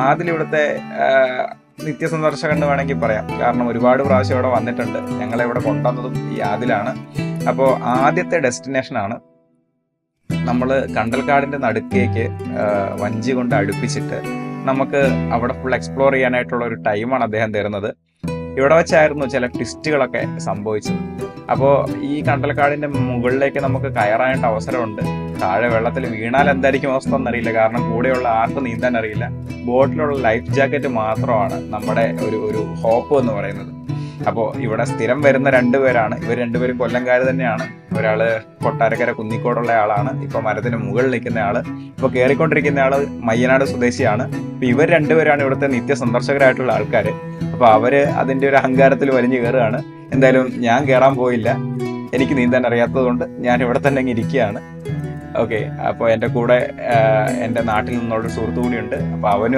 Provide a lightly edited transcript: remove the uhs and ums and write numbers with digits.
ആദിൽ ഇവിടുത്തെ നിത്യസന്ദർശകൻ എന്ന് വേണമെങ്കിൽ പറയാം. കാരണം ഒരുപാട് പ്രാവശ്യം ഇവിടെ വന്നിട്ടുണ്ട്. ഞങ്ങളെ ഇവിടെ കൊണ്ടുവന്നതും ഈ ആദിലാണ്. അപ്പോൾ ആദ്യത്തെ ഡെസ്റ്റിനേഷനാണ് നമ്മൾ കണ്ടൽക്കാടിന്റെ നടുക്കേക്ക് വഞ്ചി കൊണ്ട് അടുപ്പിച്ചിട്ട് നമുക്ക് അവിടെ ഫുൾ എക്സ്പ്ലോർ ചെയ്യാനായിട്ടുള്ള ഒരു ടൈമാണ് അദ്ദേഹം തരുന്നത്. ഇവിടെ വെച്ചായിരുന്നു ചില ട്വിസ്റ്റുകളൊക്കെ സംഭവിച്ചത്. അപ്പോൾ ഈ കണ്ടൽക്കാടിന്റെ മുകളിലേക്ക് നമുക്ക് കയറാനായിട്ട് അവസരമുണ്ട്. താഴെ വെള്ളത്തിൽ വീണാൽ എന്തായിരിക്കും അവസ്ഥ എന്നറിയില്ല, കാരണം കൂടെയുള്ള ആർക്കും നീന്താൻ അറിയില്ല. ബോട്ടിലുള്ള ലൈഫ് ജാക്കറ്റ് മാത്രമാണ് നമ്മുടെ ഒരു ഹോപ്പ് എന്ന് പറയുന്നത്. അപ്പോൾ ഇവിടെ സ്ഥിരം വരുന്ന രണ്ടുപേരാണ്. ഇവർ രണ്ടുപേരും കൊല്ലംകാർ തന്നെയാണ്. ഒരാള് കൊട്ടാരക്കര കുന്നിക്കോടുള്ള ആളാണ്, ഇപ്പൊ മരത്തിന് മുകളിൽ നിൽക്കുന്ന ആള്. ഇപ്പൊ കയറിക്കൊണ്ടിരിക്കുന്ന ആള് മയ്യനാട് സ്വദേശിയാണ്. അപ്പൊ ഇവർ രണ്ടുപേരാണ് ഇവിടുത്തെ നിത്യ സന്ദർശകരായിട്ടുള്ള ആൾക്കാര്. അപ്പൊ അവര് അതിന്റെ ഒരു അഹങ്കാരത്തിൽ വലിഞ്ഞു കയറുകയാണ്. എന്തായാലും ഞാൻ കയറാൻ പോയില്ല, എനിക്ക് നീന്താൻ അറിയാത്തത് കൊണ്ട് ഞാൻ ഇവിടെ തന്നെ അങ്ങ് ഇരിക്കുകയാണ്. ഓക്കെ, അപ്പോൾ എൻ്റെ കൂടെ എൻ്റെ നാട്ടിൽ നിന്നുള്ള ഒരു സുഹൃത്തു കൂടിയുണ്ട്. അപ്പോൾ അവനും